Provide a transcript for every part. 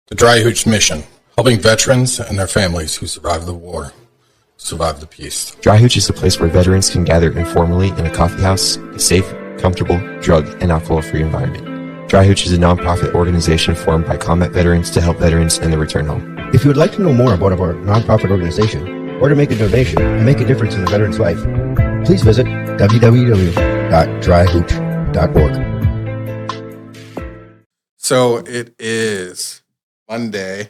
The Dry Hooch mission, helping veterans and their families who survived the war, survive the peace. Dry Hooch is a place where veterans can gather informally in a coffee house, a safe, comfortable, drug, and alcohol-free environment. Dry Hooch is a non-profit organization formed by combat veterans to help veterans in their return home. If you would like to know more about our non-profit organization or to make a donation and make a difference in a veteran's life, please visit www.dryhooch.org. So it is Monday,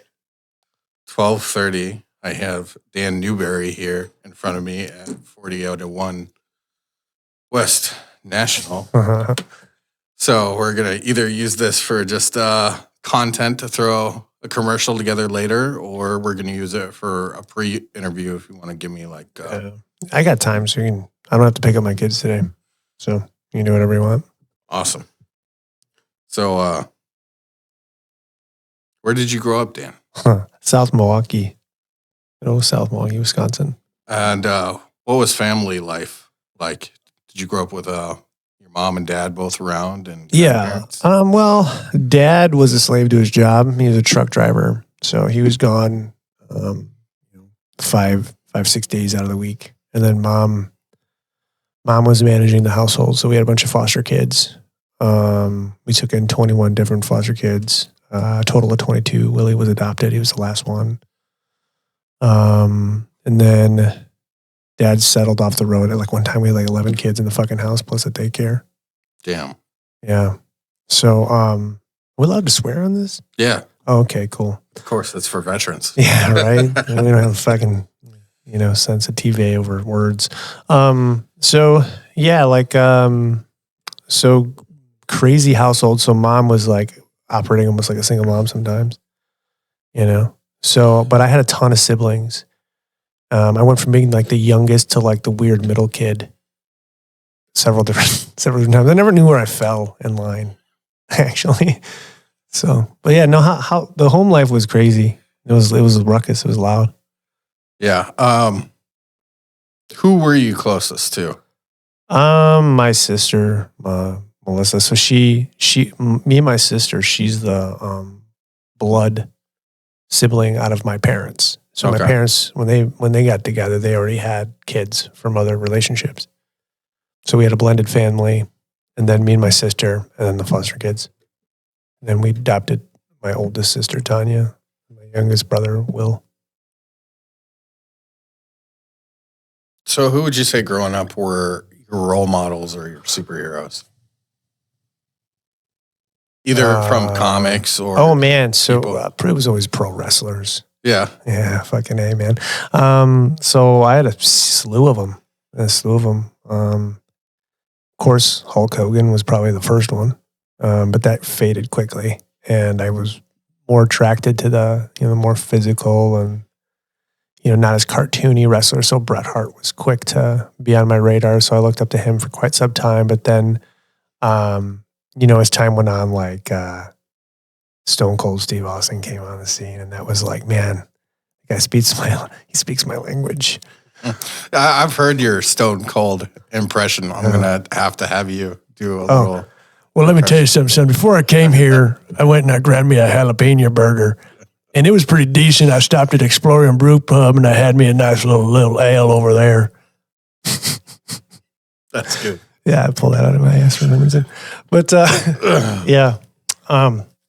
12:30. I have Dan Newberry here in front of me at 4001 West National. So we're going to either use this for just content to throw a commercial together later, or we're going to use it for a pre-interview if you want to give me like... I got time, so I don't have to pick up my kids today. So you can do whatever you want. Awesome. So where did you grow up, Dan? South Milwaukee. South Milwaukee, Wisconsin. And what was family life like? Did you grow up with your mom and dad both around? And yeah. Well, Dad was a slave to his job. He was a truck driver, so he was gone 5-6 days out of the week. And then mom was managing the household, so we had a bunch of foster kids. We took in 21 different foster kids, a total of 22. Willie was adopted. He was the last one. And then Dad settled off the road. Like one time we had like 11 kids in the fucking house plus a daycare. Damn. Yeah. So, are we allowed to swear on this? Yeah. Oh, okay, cool. Of course, that's for veterans. Yeah, right? We don't have a fucking, sensitive over words. So crazy household. So mom was like operating almost like a single mom sometimes, So, but I had a ton of siblings. I went from being like the youngest to like the weird middle kid several times. I never knew where I fell in line, actually. So, but yeah, no, how the home life was crazy. It was a ruckus. It was loud. Yeah. Who were you closest to? My sister, Melissa. So me and my sister, she's the blood sibling out of my parents. So my parents, when they got together, they already had kids from other relationships. So we had a blended family, and then me and my sister, and then the foster kids. And then we adopted my oldest sister, Tanya, and my youngest brother, Will. So who would you say growing up were your role models or your superheroes? Either from comics or... Oh, man. So it was always pro wrestlers. Yeah. Yeah, fucking A, man. So I had a slew of them. Of course, Hulk Hogan was probably the first one, but that faded quickly. And I was more attracted to the, more physical and, not as cartoony wrestler. So Bret Hart was quick to be on my radar. So I looked up to him for quite some time. But then, as time went on, like Stone Cold Steve Austin came on the scene, and that was like, man, the guy speaks my language. I've heard your Stone Cold impression. I'm gonna have to have you do a little. Well, let me tell you something, son. Before I came here, I went and I grabbed me a jalapeno burger, and it was pretty decent. I stopped at Exploring Brew Pub, and I had me a nice little ale over there. That's good. Yeah, I pulled that out of my ass for some reason. But yeah.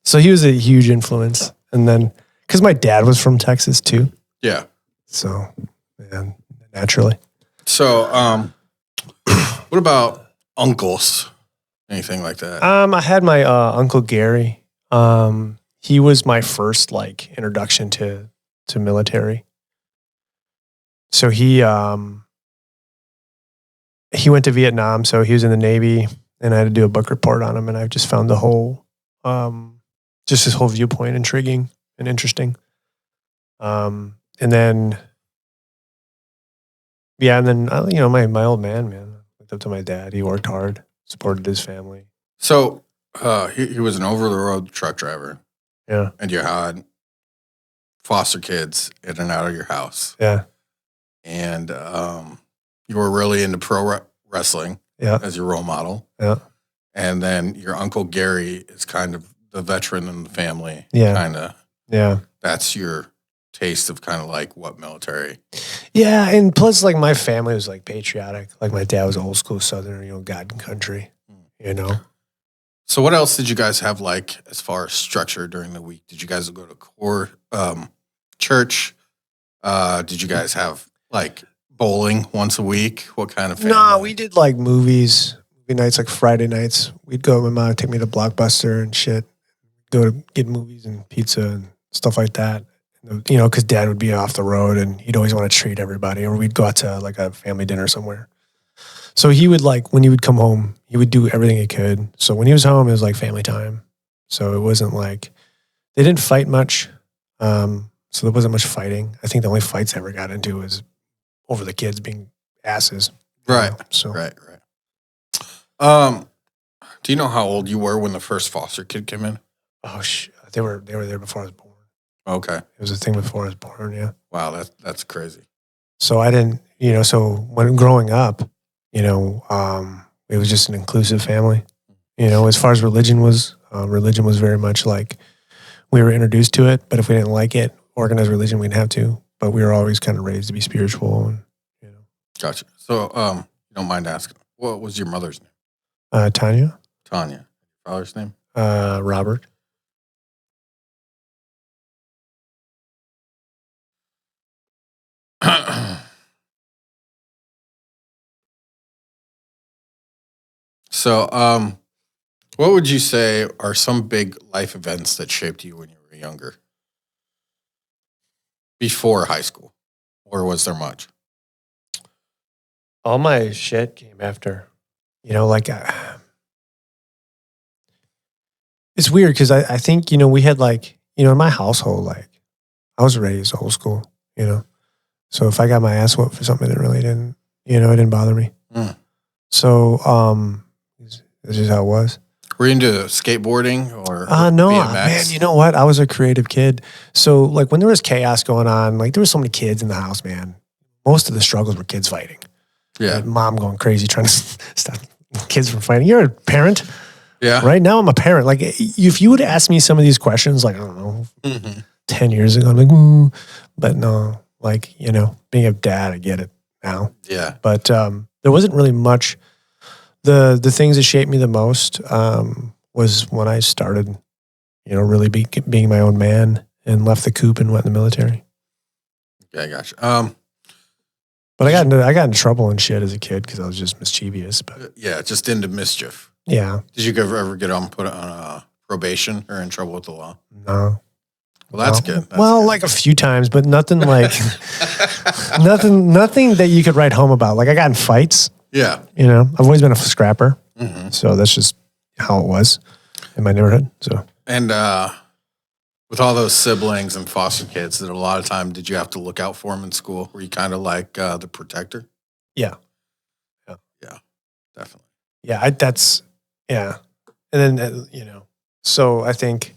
So he was a huge influence. And then, because my dad was from Texas too. Yeah. So, man, naturally. So, what about uncles? Anything like that? I had my Uncle Gary. He was my first introduction to military. So he went to Vietnam, so he was in the Navy, and I had to do a book report on him, and I just found the whole, just his whole viewpoint intriguing and interesting. And then my old man, looked up to my dad. He worked hard, supported his family. So he was an over-the-road truck driver. Yeah. And you had foster kids in and out of your house. Yeah. And you were really into pro wrestling as your role model. Yeah. And then your Uncle Gary is kind of the veteran in the family. Yeah. Kind of. Yeah. That's your taste of kind of like what military. Yeah, and plus, like, my family was like patriotic. Like, my dad was old school Southern, God and country. So what else did you guys have like as far as structure during the week? Did you guys go to core church? Did you guys have like bowling once a week? What kind of family? No, we did like movie nights, like Friday nights. We'd go. My mom would take me to Blockbuster and shit. Go to get movies and pizza and stuff like that. Because Dad would be off the road and he'd always want to treat everybody. Or we'd go out to like a family dinner somewhere. So he would when he would come home, he would do everything he could. So when he was home, it was like family time. So it wasn't like they didn't fight much. So there wasn't much fighting. I think the only fights I ever got into was over the kids being asses. Right. So Right. Do you know how old you were when the first foster kid came in? Oh they were there before I was born. Okay. It was a thing before I was born. Yeah. Wow, that's crazy. So I didn't, so when growing up, it was just an inclusive family. As far as religion was very much like we were introduced to it, but if we didn't like it, organized religion, we didn't have to. But we were always kind of raised to be spiritual. And, Gotcha. So, you don't mind asking, what was your mother's name? Tanya. Tanya. Father's name? Robert. So, what would you say are some big life events that shaped you when you were younger? Before high school? Or was there much? All my shit came after. It's weird because I think, we had in my household, I was raised old school, So if I got my ass whooped for something, it didn't bother me. Mm. So, this is how it was. Were you into skateboarding or no, BMX? man, you know what? I was a creative kid. So when there was chaos going on, there were so many kids in the house, man. Most of the struggles were kids fighting. Yeah. Mom going crazy trying to stop kids from fighting. You're a parent. Yeah. Right now I'm a parent. If you would ask me some of these questions, I don't know, 10 years ago, I'm like, but no, being a dad, I get it now. Yeah. But there wasn't really much. The things that shaped me the most was when I started, really being my own man and left the coop and went in the military. Yeah, I gotcha. But I got into trouble and shit as a kid because I was just mischievous. But yeah, just into mischief. Yeah. Did you ever get put on probation or in trouble with the law? No. Well, that's good. That's good. A few times, but nothing nothing that you could write home about. I got in fights. Yeah. I've always been a scrapper. Mm-hmm. So that's just how it was in my neighborhood. So. And with all those siblings and foster kids, that a lot of time did you have to look out for them in school? Were you kind of like the protector? Yeah. Yeah, definitely. Yeah, yeah. And then, so I think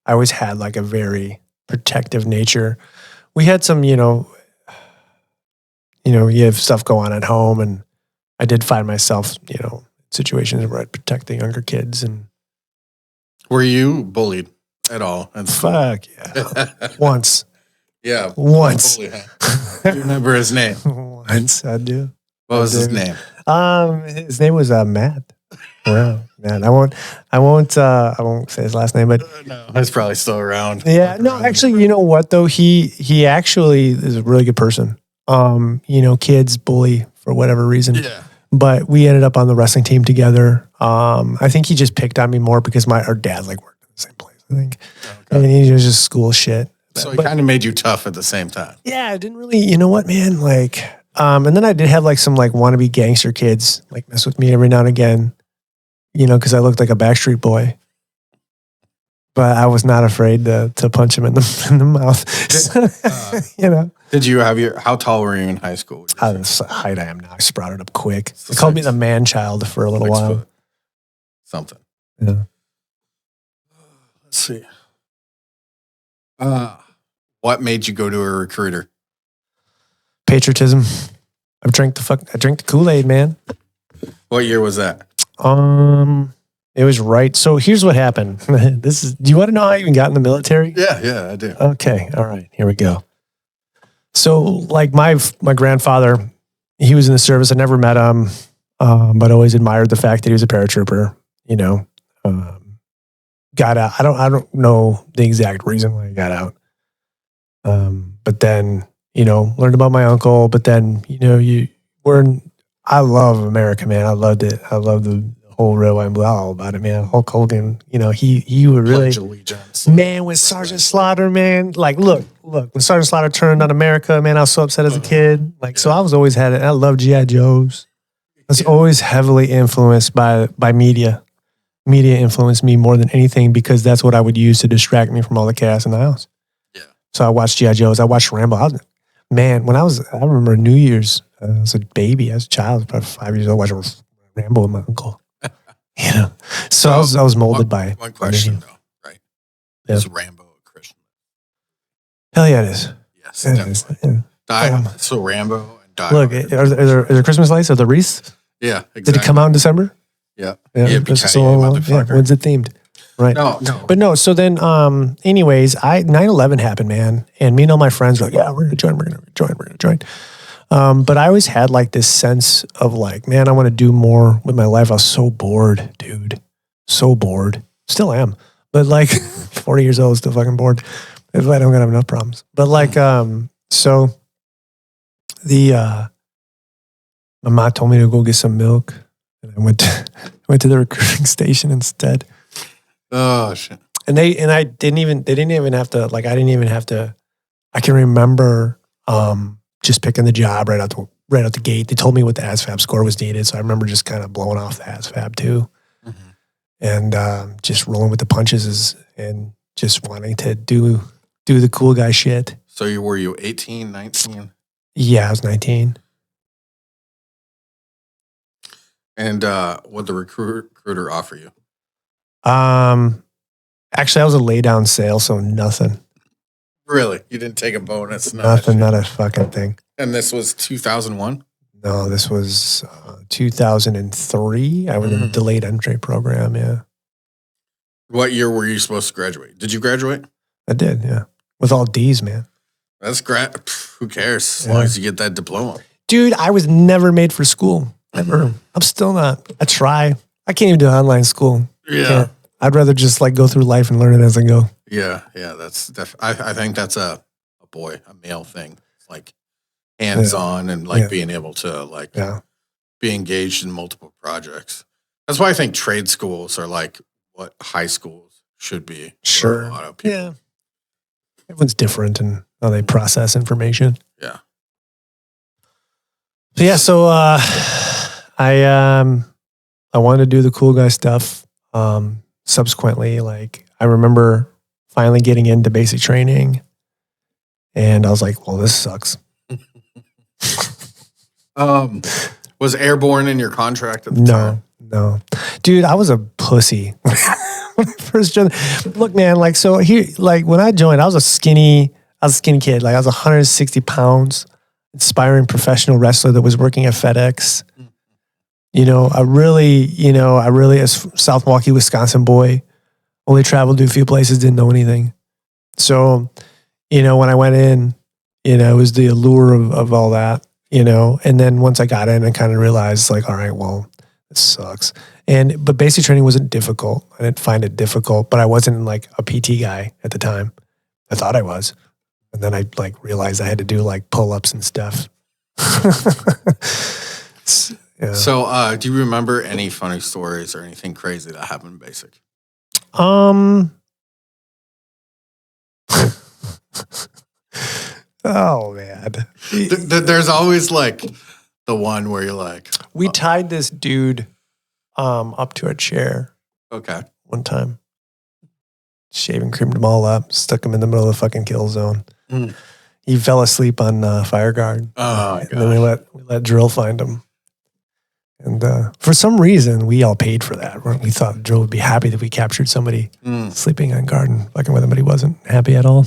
I always had a very protective nature. We had some, you have stuff go on at home, and I did find myself, situations where I'd protect the younger kids. And were you bullied at all? And fuck yeah, once. Yeah, once. Bully, huh? You remember his name? Once I do. What was his name? His name was Matt. Wow, man, I won't say his last name, but no, he's probably still around. Yeah, no, actually, you know what though? He actually is a really good person. Kids bully for whatever reason. Yeah. But we ended up on the wrestling team together. I think he just picked on me more because our dad worked in the same place. I think, okay. And he was just school shit. So he kind of made you tough at the same time. Yeah, I didn't really. You know what, man? And then I did have some wannabe gangster kids mess with me every now and again. Because I looked like a Backstreet Boy. But I was not afraid to punch him in the mouth. Did you have how tall were you in high school? The height I am now. I sprouted up quick. They called me the man child for a little while. Foot. Something. Yeah. Let's see. What made you go to a recruiter? Patriotism. I drink the Kool-Aid, man. What year was that? It was right. So here's what happened. Do you want to know how I even got in the military? Yeah, I do. Okay. All right. Here we go. So like my grandfather, he was in the service. I never met him, but always admired the fact that he was a paratrooper, got out. I don't know the exact reason why he got out. But then, learned about my uncle, but then, I love America, man. I loved it. I love the whole red, white, and blue, all about it, man. Hulk Hogan, he would really, Pledge allegiance. man, when Sergeant Slaughter, man, like, look, when Sergeant Slaughter turned on America, man, I was so upset as a kid. Like, so I was always had it. I love G.I. Joes. I was always heavily influenced by media. Media influenced me more than anything because that's what I would use to distract me from all the chaos in the house. Yeah. So I watched G.I. Joes. I watched Rambo. I remember New Year's, I was a baby, I was a child, probably 5 years old, watching Rambo with my uncle. So I was molded by one question though, right? Yeah. Is Rambo a Christian? Hell yeah, it is. Yes, Yeah, it definitely. is. So Rambo and Die Look, Hard. are there Christmas lights? Are the wreaths? Yeah, exactly. Did it come out in December? Yeah. Yeah, Yippee-ki-yay, motherfucker. when's it themed? Right. No. But no, so then, anyways, 9/11 happened, man. And me and all my friends were like, yeah, we're going to join. But I always had like this sense of like, man, I want to do more with my life. I was so bored, dude. So bored. Still am. But like 40 years old, still fucking bored. If I don't have enough problems. But like, so my mom told me to go get some milk. And I went to the recruiting station instead. Oh shit. And they didn't even have to, like, I can remember just picking the job right out the gate. They told me what the ASVAB score was needed. So I remember just kind of blowing off the ASVAB too. Mm-hmm. And just rolling with the punches and just wanting to do the cool guy shit. So were you 18, 19? Yeah, I was 19. And what the recruiter offer you? Actually, I was a lay down sale, so nothing. Really? You didn't take a bonus? Nothing, not a fucking thing. And this was 2001? No, this was 2003. I was in a delayed entry program, yeah. What year were you supposed to graduate? Did you graduate? I did, yeah. With all D's, man. That's great. Who cares? As long as you get that diploma. Dude, I was never made for school. Never. I'm still not. I try. I can't even do online school. Yeah. I'd rather just like go through life and learn it as I go. Yeah. That's I think that's a male thing. It's like hands-on and like being able to like be engaged in multiple projects. That's why I think trade schools are like what high schools should be. Sure. For a lot of people. Yeah. Everyone's different in how they process information. Yeah. But yeah, so I wanted to do the cool guy stuff. Subsequently, like I remember finally getting into basic training, and I was like, "Well, this sucks." Was airborne in your contract at the time? No, dude, I was a pussy. When I first joined. Look, man, like so here, like when I joined, I was a skinny kid. Like I was 160 pounds, aspiring professional wrestler that was working at FedEx. I really, a South Milwaukee, Wisconsin boy, only traveled to a few places, didn't know anything. So, when I went in, it was the allure of all that, and then once I got in, I kind of realized like, all right, well, this sucks. But basic training wasn't difficult. I didn't find it difficult, but I wasn't like a PT guy at the time. I thought I was. And then I like realized I had to do like pull-ups and stuff. Yeah. So, do you remember any funny stories or anything crazy that happened in basic? Oh man. There's always like the one where you're like, we tied this dude up to a chair. Okay. One time. Shaving creamed him all up, stuck him in the middle of the fucking kill zone. Mm. He fell asleep on fire guard. Oh, and then we let drill find him. And for some reason, we all paid for that. We thought Joe would be happy that we captured somebody sleeping on guard and fucking with him, but he wasn't happy at all.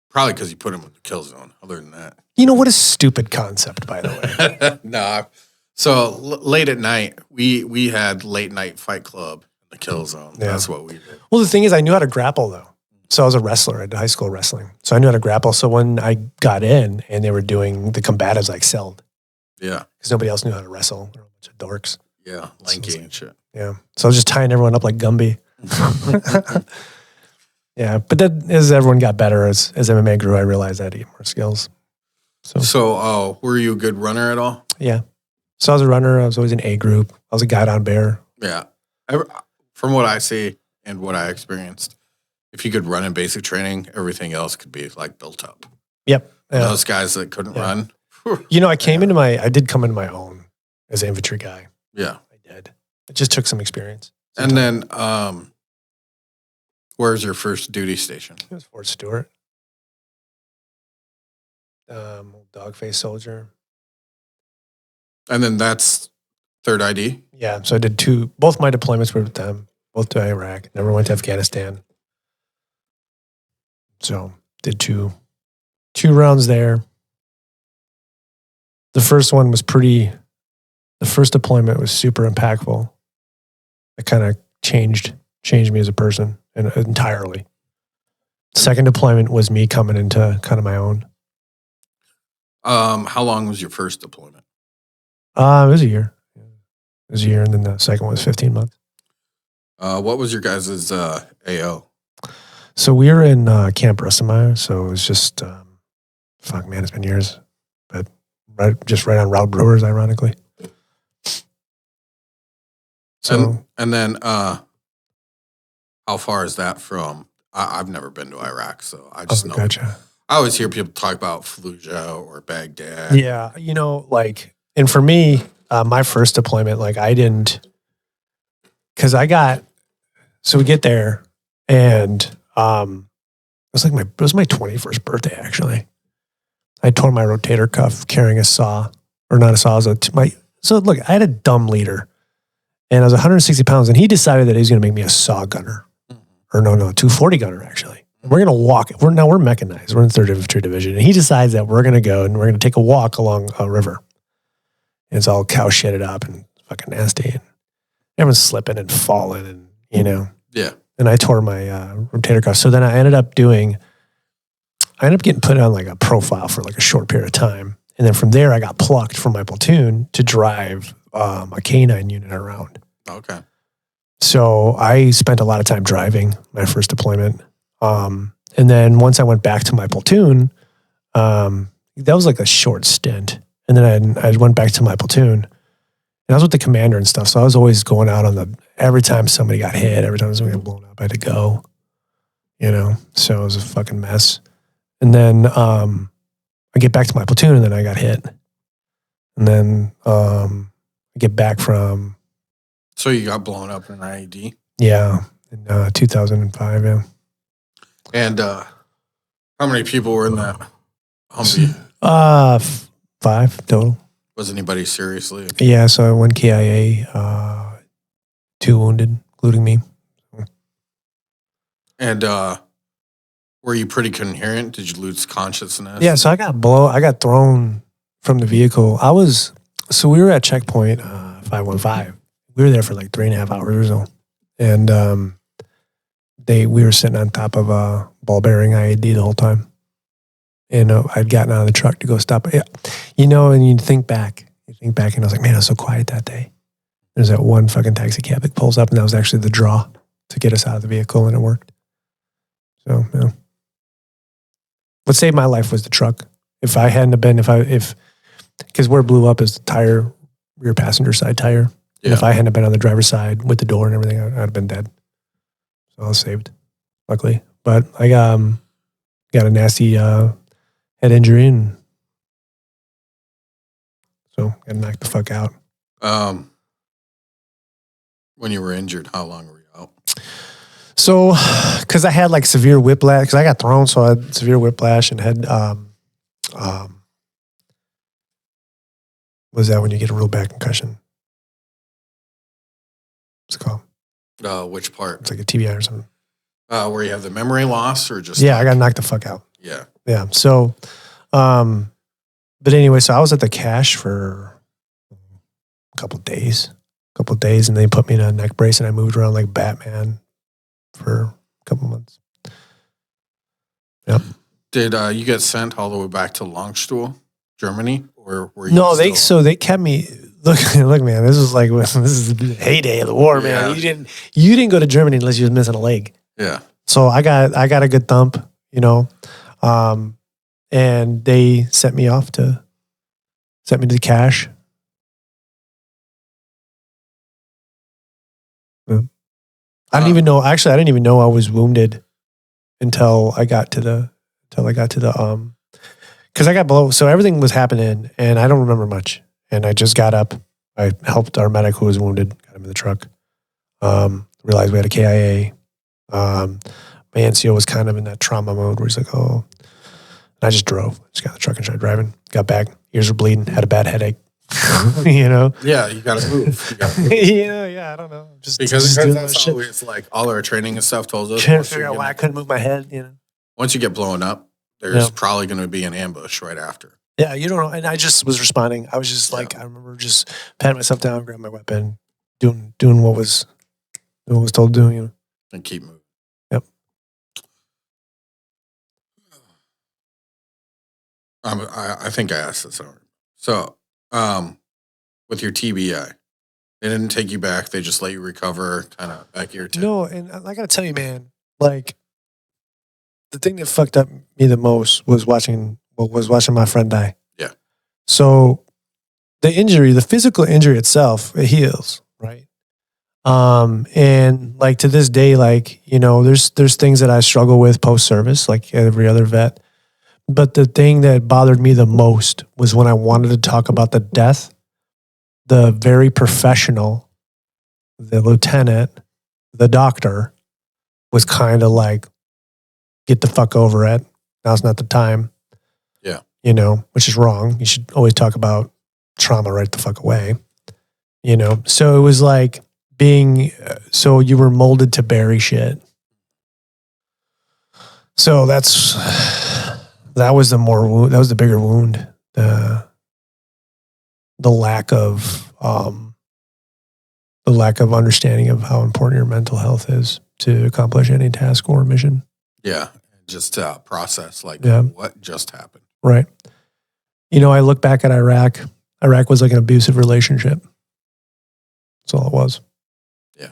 Probably because you put him in the kill zone. Other than that, what a stupid concept, by the way. No. So late at night, we had late night fight club the kill zone. Yeah. That's what we did. Well, the thing is, I knew how to grapple though. So I was a wrestler. I did high school wrestling. So I knew how to grapple. So when I got in and they were doing the combatives, I excelled Yeah. because nobody else knew how to wrestle. They were a bunch of dorks. Yeah. Lanky and shit. Yeah. So I was just tying everyone up like Gumby. Yeah. But then as everyone got better, as MMA grew, I realized I had to get more skills. So, were you a good runner at all? Yeah. So I was a runner. I was always in A group. I was a guide on bear. Yeah. From what I see and what I experienced, if you could run in basic training, everything else could be like built up. Yep. Yeah. Those guys that couldn't run. You know, I did come into my own as an infantry guy. Yeah. I did. It just took some experience. And then, where's your first duty station? It was Fort Stewart. Dogface soldier. And then that's 3rd ID? Yeah. So I did both my deployments were with them, both to Iraq. Never went to Afghanistan. So did two rounds there. The first one was the first deployment was super impactful. It kind of changed me as a person and entirely. Second deployment was me coming into kind of my own. How long was your first deployment? It was a year. It was a year, and then the second one was 15 months. What was your guys' AO? So we were in Camp Russemeyer, so it was just, it's been years, but right on Route Brewers, ironically. So and then how far is that from? I've never been to Iraq, so I just know. Gotcha. I always hear people talk about Fallujah or Baghdad. Yeah, and for me, my first deployment, I didn't, because so we get there, and it was my 21st birthday actually. I tore my rotator cuff carrying a saw, or not a saw. So look, I had a dumb leader, and I was 160 pounds, and he decided that he was going to make me a saw gunner, or no, 240 gunner actually. We're going to walk. We're mechanized. We're in 3rd Infantry Division. And he decides that we're going to go and we're going to take a walk along a river. And it's all cow shitted up and fucking nasty. And everyone's slipping and falling and, Yeah. And I tore my rotator cuff. So then I ended up getting put on a profile for a short period of time. And then from there, I got plucked from my platoon to drive a K9 unit around. Okay. So I spent a lot of time driving my first deployment. And then once I went back to my platoon, that was a short stint. And then I went back to my platoon and I was with the commander and stuff. So I was always going out every time somebody got hit, every time somebody got blown up, I had to go, so it was a fucking mess. And then, I get back to my platoon and then I got hit. And then, I get back from. So you got blown up in an IED? Yeah. In 2005. Yeah. And how many people were in that Humvee? 5 total. Was anybody seriously? Yeah, so 1 KIA, 2 wounded, including me. And were you pretty coherent? Did you lose consciousness? Yeah, so I got thrown from the vehicle. We were at checkpoint 515. We were there for 3.5 hours or so. And we were sitting on top of a ball bearing IED the whole time. And I'd gotten out of the truck to go stop it. And you think back and I was like, man, it was so quiet that day. There's that one fucking taxi cab that pulls up, and that was actually the draw to get us out of the vehicle, and it worked. So, yeah. What saved my life was the truck. If I hadn't have been, because where it blew up is the tire, rear passenger side tire. Yeah. And if I hadn't have been on the driver's side with the door and everything, I'd have been dead. So I was saved, luckily. But I got a nasty head injury, and so got knocked the fuck out. When you were injured, how long were you out? So, because I had severe whiplash, because I got thrown, so I had severe whiplash and had, was that when you get a real bad concussion? What's it called? Which part? It's like a TBI or something. Where you have the memory loss or just? Yeah, I got knocked the fuck out. Yeah. Yeah. So, but anyway, so I was at the cache for a couple days, couple of days, and they put me in a neck brace, and I moved around like Batman for a couple months. Yep. Did you get sent all the way back to Longstuhl, Germany, or were you? No, they kept me. Look, man. This is the heyday of the war, man. Yeah. You didn't go to Germany unless you was missing a leg. Yeah. So I got a good thump, and they sent me to the cash. Yeah. I didn't even know. Actually, I didn't even know I was wounded until I got to the because I got below. So everything was happening, and I don't remember much. And I just got up. I helped our medic who was wounded, got him in the truck. Realized we had a KIA. My NCO was kind of in that trauma mode where he's like, oh. And I just drove. Just got in the truck and started driving. Got back. Ears were bleeding. Had a bad headache. Yeah, you got to move. Yeah, I don't know. Because that's always like all our training and stuff told us. Trying to figure out why I couldn't move my head, Once you get blown up, there's probably going to be an ambush right after. Yeah, you don't know. And I just was responding. I was just I remember just patting myself down, grabbing my weapon, doing what was told to do, And keep moving. Yep. I think I asked this already. So, with your TBI, they didn't take you back. They just let you recover kind of back your tent. No, and I got to tell you, man, like, the thing that fucked up me the most was watching my friend die. Yeah. So the physical injury itself, it heals, right? And like to this day, like, there's things that I struggle with post-service, like every other vet. But the thing that bothered me the most was when I wanted to talk about the death, the very professional, the lieutenant, the doctor was kind of like, get the fuck over it. Now's not the time. Yeah. Which is wrong. You should always talk about trauma right the fuck away. So it was like so you were molded to bury shit. So that was the bigger wound. The lack of understanding of how important your mental health is to accomplish any task or mission. Yeah. Just process what just happened. Right. I look back at Iraq. Iraq was like an abusive relationship. That's all it was. Yeah.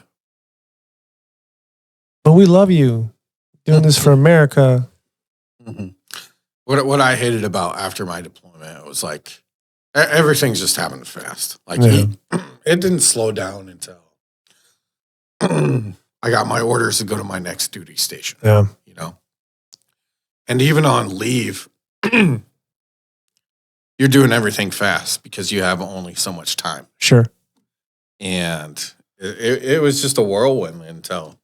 But we love you. Doing this for America. Mm-hmm. What I hated about after my deployment, it was like everything's just happened fast. Like it didn't slow down until I got my orders to go to my next duty station. Yeah. And even on leave, you're doing everything fast because you have only so much time. Sure. And it was just a whirlwind until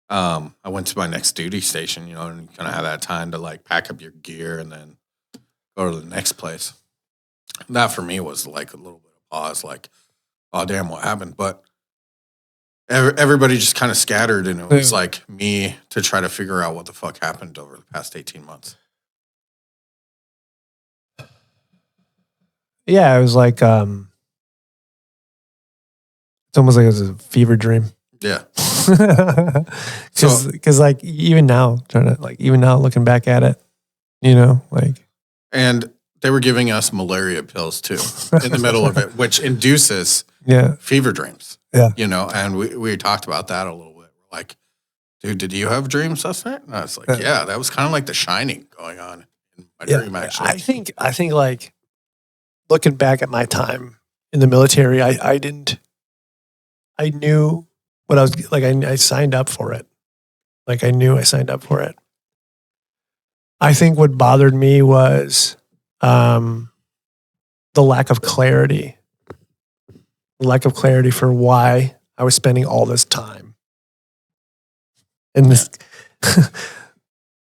I went to my next duty station, and you kind of have that time to like pack up your gear and then go to the next place. And that for me was like a little bit of pause, like, oh damn, what happened? But everybody just kind of scattered, and it was like me to try to figure out what the fuck happened over the past 18 months. Yeah, it was like it's almost like it was a fever dream. Yeah. Because like even now looking back at it, and they were giving us malaria pills too in the middle of it, which induces fever dreams. Yeah. And we talked about that a little bit. We're like, dude, did you have dreams last night? And I was like, yeah, that was kind of like The Shining going on in my dream, actually. I think like looking back at my time in the military, I knew what I was like. I signed up for it. Like I knew I signed up for it. I think what bothered me was the lack of clarity. Lack of clarity for why I was spending all this time. And this,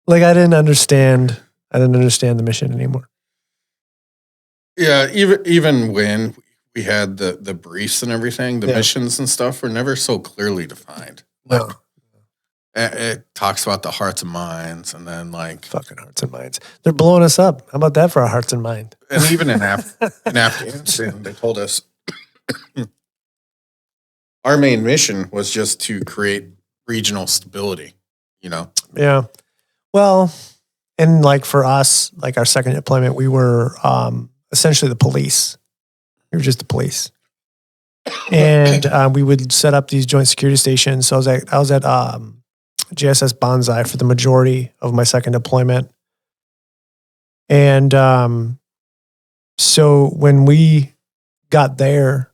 like I didn't understand the mission anymore. Yeah, even when we had the briefs and everything, the missions and stuff were never so clearly defined. No. It talks about the hearts and minds, and then like fucking hearts and minds. They're blowing us up. How about that for our hearts and mind? And even in Afghanistan, they told us our main mission was just to create regional stability, you know? Yeah. Well, and like for us, like our second deployment, we were essentially the police. We were just the police. And we would set up these joint security stations. So I was at JSS Bonsai for the majority of my second deployment. And so when we got there,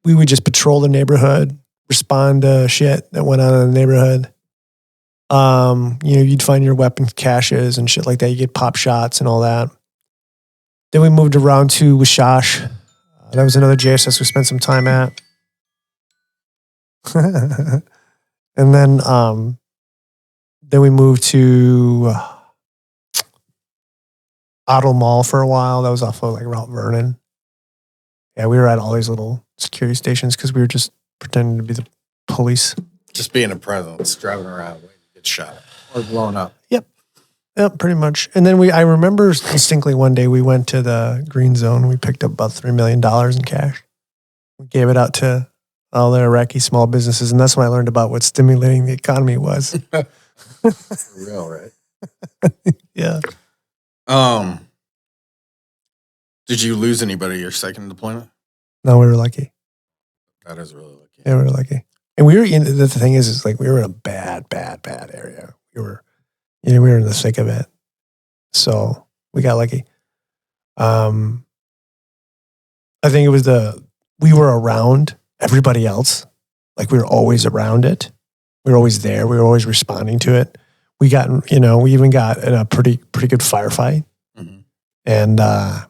we would just patrol the neighborhood, respond to shit that went on in the neighborhood. You'd find your weapon caches and shit like that. You get pop shots and all that. Then we moved around to Washash. That was another JSS we spent some time at. And then we moved to Otto Mall for a while. That was off of like Route Vernon. Yeah, we were at all these little security stations because we were just pretending to be the police. Just being a presence, driving around, waiting to get shot or blown up. Yep, pretty much. And then I remember distinctly one day we went to the green zone. We picked up about $3 million in cash. We gave it out to all the Iraqi small businesses. And that's when I learned about what stimulating the economy was. For real, right? Yeah. Did you lose anybody your second deployment? No, we were lucky. That is really lucky. Yeah, we were lucky. And we were the thing is like we were in a bad area. We were in the thick of it. So we got lucky. I think it was we were around everybody else. Like we were always around it. We were always there. We were always responding to it. We even got in a pretty good firefight. Mm-hmm. And I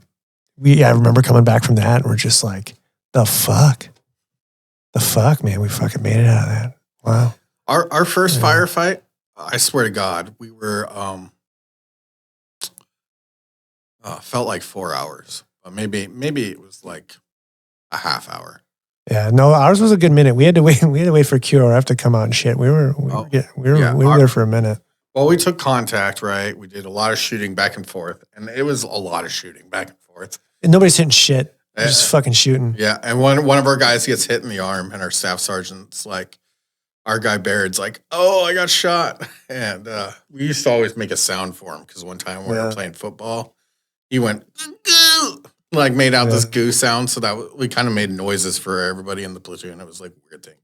remember coming back from that and we're just like, the fuck, man, we fucking made it out of that. Wow. Our first firefight, I swear to God, we were felt like 4 hours, but maybe it was like a half hour. Yeah, no, ours was a good minute. We had to wait for QRF to come out and shit. We were there for a minute. Well, we took contact, right? We did a lot of shooting back and forth, and it was a lot of shooting back and forth. And nobody's hitting shit. They're just fucking shooting. Yeah, and one of our guys gets hit in the arm, and our staff sergeant's like, our guy Baird's like, "Oh, I got shot," and we used to always make a sound for him because one time when we were playing football, he went goo, like made out this goo sound, so that we kind of made noises for everybody in the platoon. It was like a weird thing,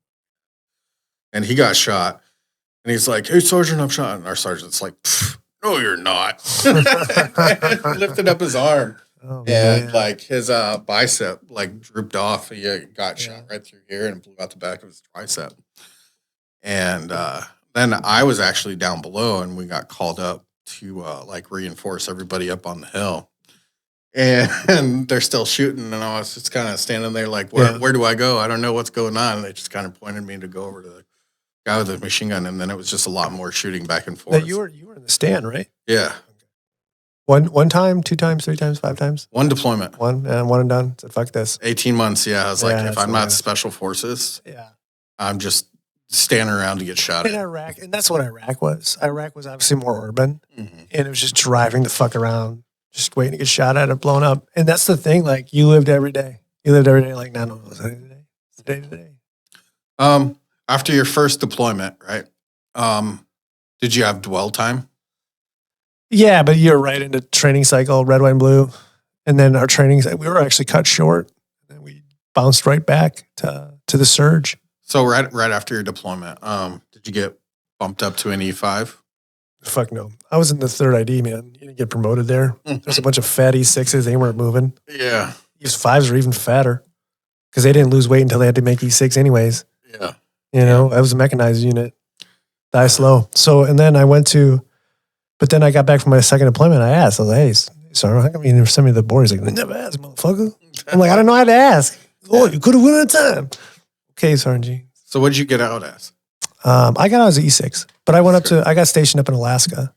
and he got shot. And he's like, "Hey, Sergeant, I'm shot." And our sergeant's like, "No, you're not." Lifted up his arm. Oh, and man. like his bicep like drooped off. He got shot right through here and blew out the back of his tricep. And then I was actually down below and we got called up to like reinforce everybody up on the hill. And they're still shooting. And I was just kind of standing there like, where do I go? I don't know what's going on. And they just kind of pointed me to go over to the guy with the machine gun, and then it was just a lot more shooting back and forth. Now, you were in the stand, right? Yeah. One time, 2 times, 3 times, 5 times? One deployment. One and done. Said, fuck this. 18 months, yeah. I was like, if I'm not special forces, I'm just standing around to get shot in at. Iraq, and that's what Iraq was. Iraq was obviously more urban, and it was just driving the fuck around, just waiting to get shot at or blown up. And that's the thing, like, you lived every day. You lived every day like, no, it's day to day. After your first deployment, right? Did you have dwell time? Yeah, but you're right into training cycle, red, white, and blue. And then our training, we were actually cut short. And then we bounced right back to the surge. So right after your deployment, did you get bumped up to an E5? Fuck no. I was in the 3rd ID, man. You didn't get promoted there. There's a bunch of fat E6s. They weren't moving. Yeah. E5s are even fatter because they didn't lose weight until they had to make E6 anyways. Yeah. You know, I was a mechanized unit. Die slow. So, and then but then I got back from my second deployment. I asked, I was like, "Hey, sorry, how come you never sent me the board?" He's like, "I never asked, motherfucker." I'm like, "I don't know how to ask." "Oh, you could have went at a time." Okay, Sergeant G. So what did you get out as? I got out as an E6, but I got stationed up in Alaska.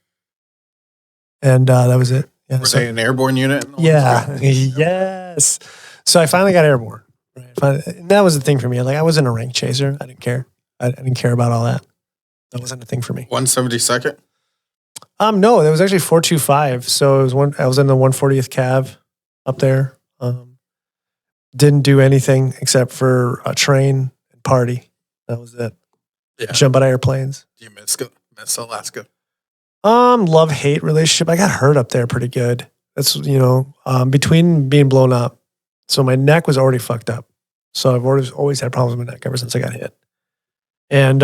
And that was it. Yeah, Were they an airborne unit? Yeah. Yes. So I finally got airborne. Right. And that was the thing for me. Like, I wasn't a rank chaser. I didn't care. I didn't care about all that. That wasn't a thing for me. 172nd? No, that was actually 425. So I was in the 140th Cav up there. Didn't do anything except for train and party. That was it. Yeah. Jump out of airplanes. Do you miss Alaska? Love-hate relationship. I got hurt up there pretty good. That's, between being blown up. So my neck was already fucked up. So I've always had problems with my neck ever since I got hit. And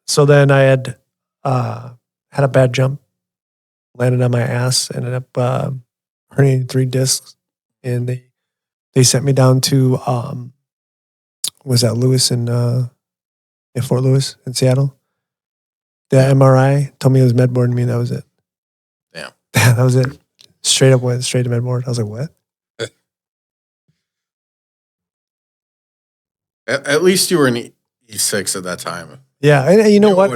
so then I had a bad jump, landed on my ass, ended up herniating 3 discs. And they sent me down to, was that Lewis in Fort Lewis in Seattle? The MRI told me it was medboard and me. That was it. Damn. That was it. Straight up went straight to medboard. I was like, what? At least you were in E6 at that time. Yeah, and you know what?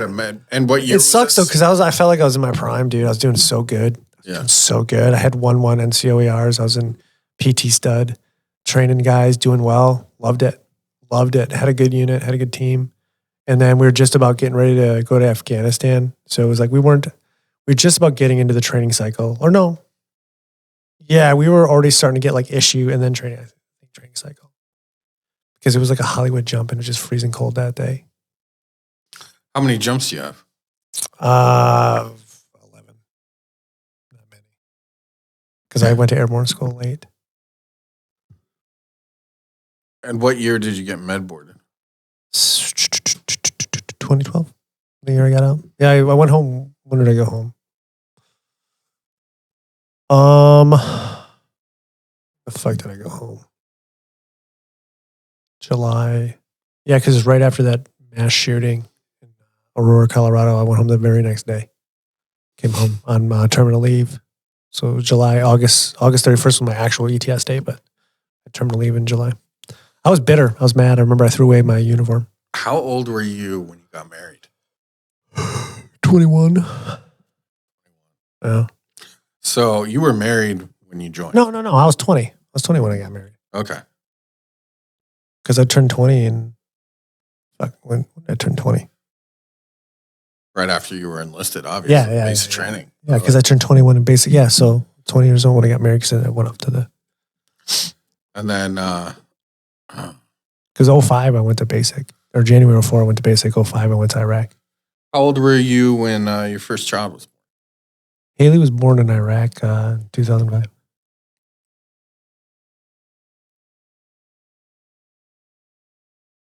And what year? It sucks though because I felt like I was in my prime, dude. I was doing so good. Yeah, so good. I had 1-1 NCOERs. I was in PT stud, training guys, doing well. Loved it. Had a good unit. Had a good team. And then we were just about getting ready to go to Afghanistan. So it was like we were just about getting into the training cycle. Or no. Yeah, we were already starting to get like issue and then training cycle. Because it was like a Hollywood jump and it was just freezing cold that day. How many jumps do you have? 11. Not many. Because I went to airborne school late. And what year did you get medboarded? 2012. The year I got out. Yeah, I went home. When did I go home? The fuck did I go home? July. Yeah, because it's right after that mass shooting in Aurora, Colorado. I went home the very next day. Came home on terminal leave. So it was August 31st was my actual ETS date, but I terminal leave in July. I was bitter. I was mad. I remember I threw away my uniform. How old were you when you got married? 21. Yeah. So you were married when you joined? No. I was 20. I was 20 when I got married. Okay. Because I turned 20 and when I turned 20. Right after you were enlisted, obviously. Yeah. Basic training. Yeah, because I turned 21 in basic. Yeah, so 20 years old when I got married because I went up to the... And then... Because 05 I went to basic. Or January 04 I went to basic. 05 I went to Iraq. How old were you when your first child was born? Haley was born in Iraq 2005.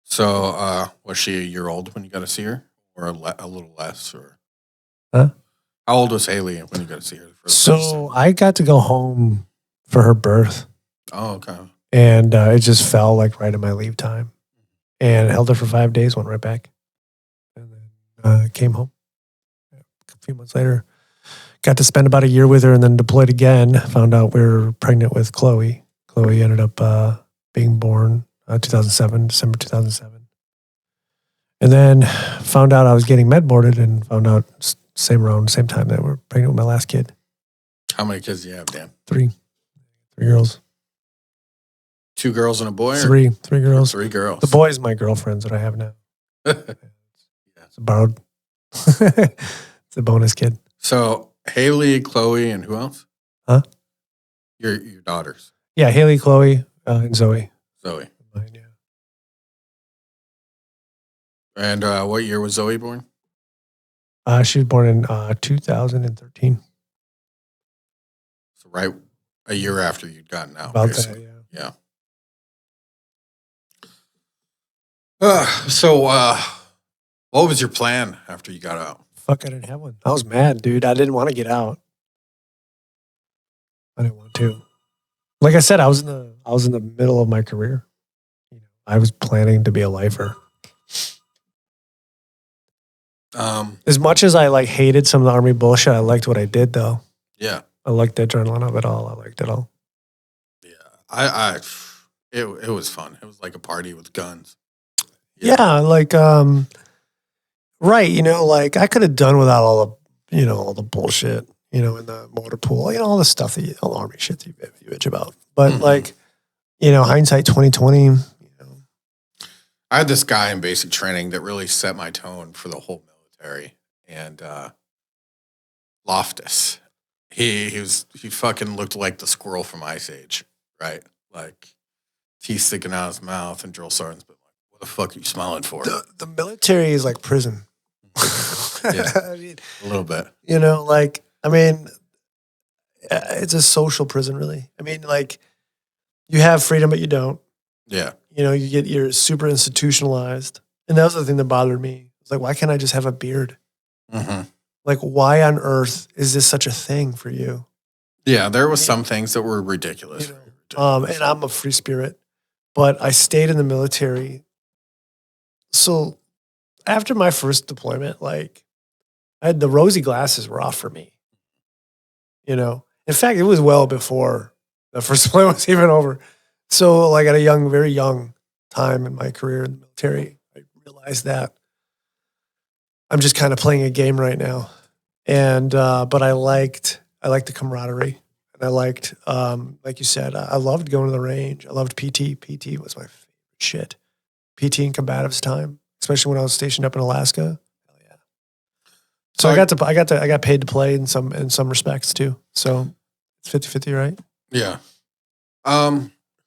So was she a year old when you got to see her? Or a little less? Or Huh? How old was Haley when you got to see her? So I got to go home for her birth. Oh, okay. And it just fell like right in my leave time. And held her for 5 days, went right back. And then came home. A few months later, got to spend about a year with her and then deployed again. Found out we were pregnant with Chloe. Chloe ended up being born 2007, December 2007. And then found out I was getting medboarded and found out same time that we're pregnant with my last kid. How many kids do you have, Dan? 3 girls. 2 girls and a boy? Three girls. 3 girls. The boys, my girlfriends that I have now. It's a borrowed. It's a bonus kid. So Haley, Chloe, and who else? Huh? Your daughters. Yeah, Haley, Chloe, and Zoe. Zoe. Mine, yeah. And what year was Zoe born? She was born in 2013. So right a year after you'd gotten out. About basically. that, yeah. So what was your plan after you got out? Fuck, I didn't have one. I was mad, dude. I didn't want to get out. I didn't want to. Like I said, I was in the middle of my career. I was planning to be a lifer. As much as I hated some of the Army bullshit, I liked what I did though. Yeah. I liked the adrenaline of it all. I liked it all. Yeah. It was fun. It was like a party with guns. Yeah, right, I could have done without all the bullshit, in the motor pool, all the stuff all the Army shit that you bitch about. But hindsight 2020, I had this guy in basic training that really set my tone for the whole military. And Loftus. He fucking looked like the squirrel from Ice Age, right? Like teeth sticking out of his mouth and drill sergeant's been like, what the fuck are you smiling for? The military is like prison. Yeah. I mean, A little bit. you know, like, I mean, it's a social prison, really. I mean, like, you have freedom, but you don't. Yeah. You know, you're super institutionalized. And that was the thing that bothered me. It's like, why can't I just have a beard? Mm-hmm. Like, why on earth is this such a thing for you? Yeah, there was some things that were ridiculous. You know, and I'm a free spirit, but I stayed in the military. So after my first deployment, like, I had the rosy glasses were off for me. You know, in fact, it was well before the first deployment was even over. So, like, at a very young time in my career in the military, I realized that I'm just kind of playing a game right now. And but I liked the camaraderie, and I liked, like you said, I loved going to the range. I loved PT. PT was my favorite shit. PT and combatives time, especially when I was stationed up in Alaska. Hell yeah. So I got paid to play in some respects too. So it's 50-50, right? Yeah.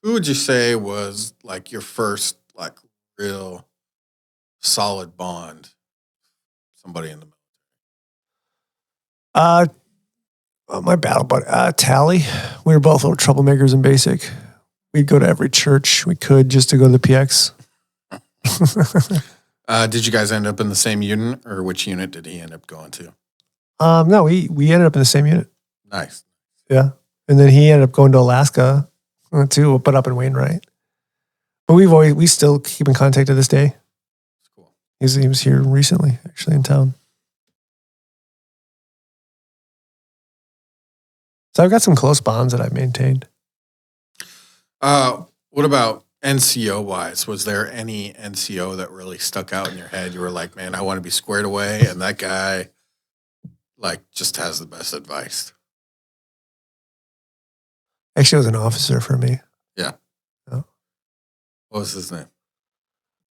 Who would you say was like your first like real solid bond? Somebody in the My battle buddy, Tally. We were both little troublemakers in basic. We'd go to every church we could just to go to the PX. Did you guys end up in the same unit, or which unit did he end up going to? No, we ended up in the same unit. Nice. Yeah. And then he ended up going to Alaska too, but up in Wainwright. But we still keep in contact to this day. That's cool. He was here recently, actually, in town. So I've got some close bonds that I've maintained. What about NCO wise? Was there any NCO that really stuck out in your head? You were like, man, I want to be squared away, and that guy like just has the best advice. Actually, it was an officer for me. Yeah. Oh. What was his name?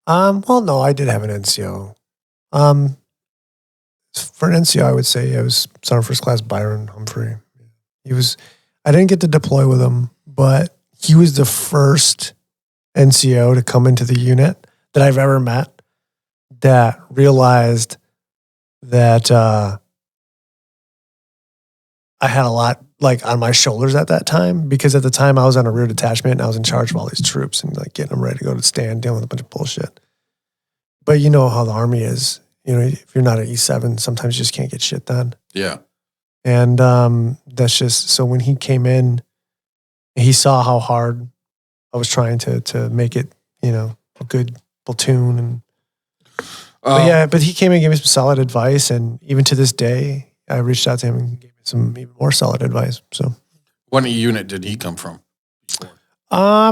Well, no, I did have an NCO. For an NCO, I would say I was Sergeant First Class Byron Humphrey. I didn't get to deploy with him, but he was the first NCO to come into the unit that I've ever met that realized that I had a lot like on my shoulders at that time, because at the time I was on a rear detachment and I was in charge of all these troops and like getting them ready to go to stand, dealing with a bunch of bullshit. But you know how the Army is. You know, if you're not an E7, sometimes you just can't get shit done. Yeah. And that's just, so when he came in, he saw how hard I was trying to make it, you know, a good platoon. And but he came in and gave me some solid advice. And even to this day, I reached out to him and gave me some even more solid advice. So, what unit did he come from?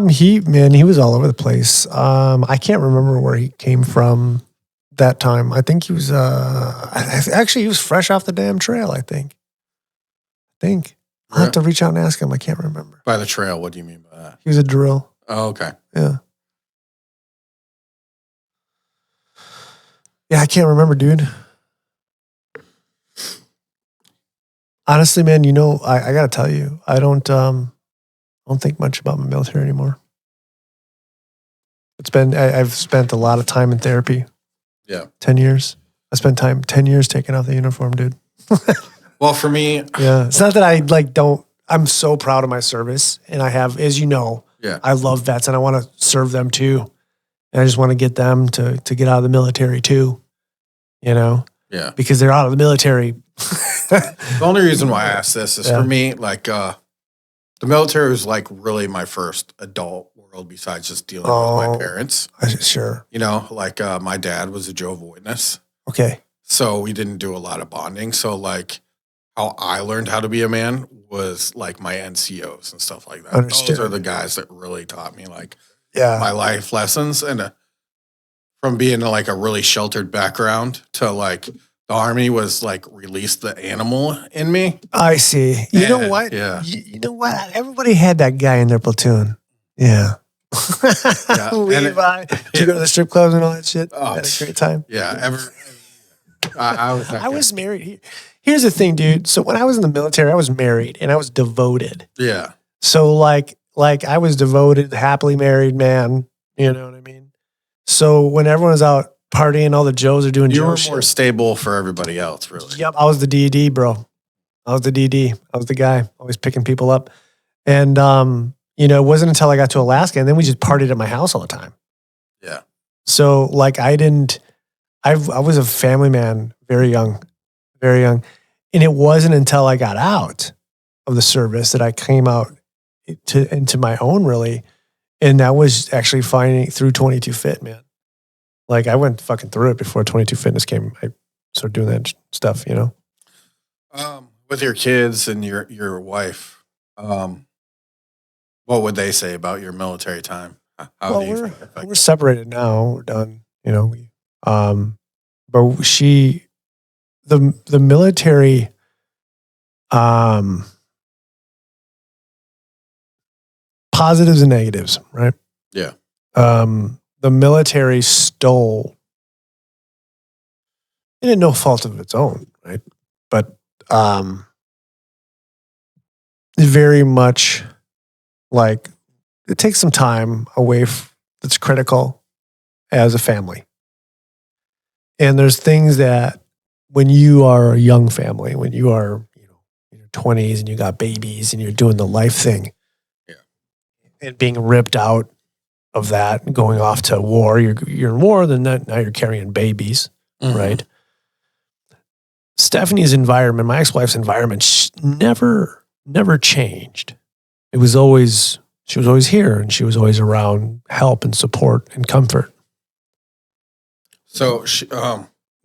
He was all over the place. I can't remember where he came from that time. I think he was, actually he was fresh off the damn trail, I think. I'll have to reach out and ask him. I can't remember. By the trail, what do you mean by that? He was a drill. Oh, okay. Yeah. Yeah, I can't remember, dude. Honestly, man, you know, I got to tell you, I don't think much about my military anymore. I've spent a lot of time in therapy. Yeah. 10 years. I spent 10 years taking off the uniform, dude. Well, for me, yeah, it's not that I I'm so proud of my service, and I have, as you know, yeah, I love vets and I want to serve them too. And I just want to get them to get out of the military too, you know? Yeah. Because they're out of the military. The only reason why I asked this is for me, like, the military was like really my first adult world besides just dealing with my parents. Sure. You know, like my dad was a Jehovah's Witness. Okay. So we didn't do a lot of bonding. So like how I learned how to be a man was like my NCOs and stuff like that. Understood. Those are the guys that really taught me like my life lessons. And from being like a really sheltered background to like the Army was like released the animal in me. I see. You know what? Yeah. You know what? Everybody had that guy in their platoon. Yeah. Levi. Did you go to the strip clubs and all that shit? Had a great time. Yeah. I was married. Here's the thing, dude. So when I was in the military, I was married and I was devoted. Yeah. So like I was devoted, happily married man. You know what I mean? So when everyone was out partying, all the Joes are doing You Joe were shit. more stable for everybody else, really. Yep, I was the DD, bro. I was the DD. I was the guy always picking people up. And, it wasn't until I got to Alaska, and then we just partied at my house all the time. Yeah. So, like, I was a family man very young. And it wasn't until I got out of the service that I came out into my own, really. And that was actually finding through 22 Fit, man. Like, I went fucking through it before 22 Fitness came. I started doing that stuff, With your kids and your wife, what would they say about your military time? How do you think it affected? We're separated now. We're done. But the military, positives and negatives, right? Yeah. The military stole, and at no fault of its own, right? But very much like it takes some time away that's critical as a family. And there's things that when you are a young family, when you are in your 20s and you got babies and you're doing the life thing, and being ripped out of that, and going off to war, you're in war, then now you're carrying babies, right? Stephanie's environment, my ex-wife's environment, never changed. It was always, she was always here, and she was always around help and support and comfort. So,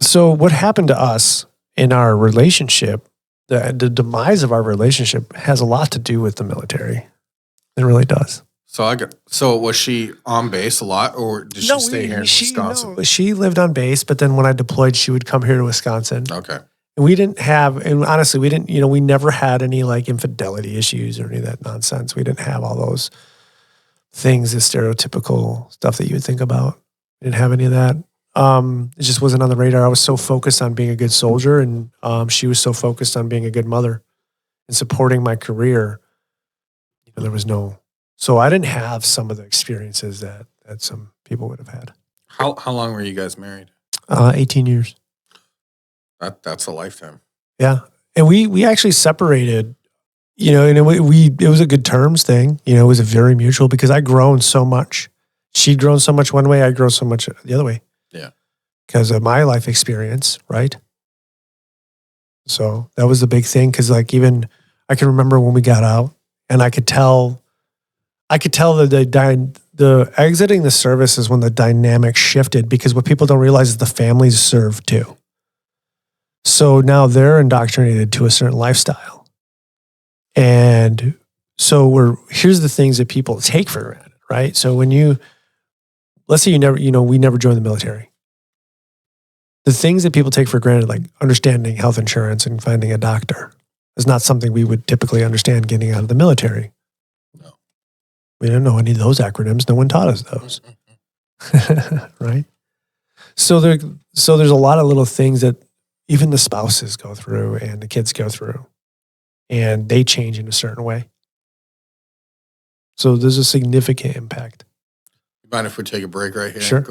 So what happened to us in our relationship, the demise of our relationship, has a lot to do with the military. It really does. So was she on base a lot, or did she stay here in Wisconsin? No, she lived on base, but then when I deployed, she would come here to Wisconsin. Okay. And we didn't have, and honestly, we didn't, we never had any like infidelity issues or any of that nonsense. We didn't have all those things, the stereotypical stuff that you would think about. We didn't have any of that. It just wasn't on the radar. I was so focused on being a good soldier, and she was so focused on being a good mother and supporting my career. There was no, so I didn't have some of the experiences that some people would have had. How long were you guys married? 18 years. That's a lifetime. Yeah. And we actually separated, and it was a good terms thing. It was a very mutual, because I'd grown so much. She'd grown so much one way, I'd grown so much the other way. Yeah. Because of my life experience, right? So that was the big thing, because like even I can remember when we got out, and I could tell the exiting the service is when the dynamic shifted, because what people don't realize is the families serve too. So now they're indoctrinated to a certain lifestyle. And so here's the things that people take for granted, right? So when let's say we never joined the military. The things that people take for granted, like understanding health insurance and finding a doctor, is not something we would typically understand getting out of the military. No. We didn't know any of those acronyms. No one taught us those. Right? So there's a lot of little things that even the spouses go through and the kids go through, and they change in a certain way. So there's a significant impact. You mind if we take a break right here? Sure.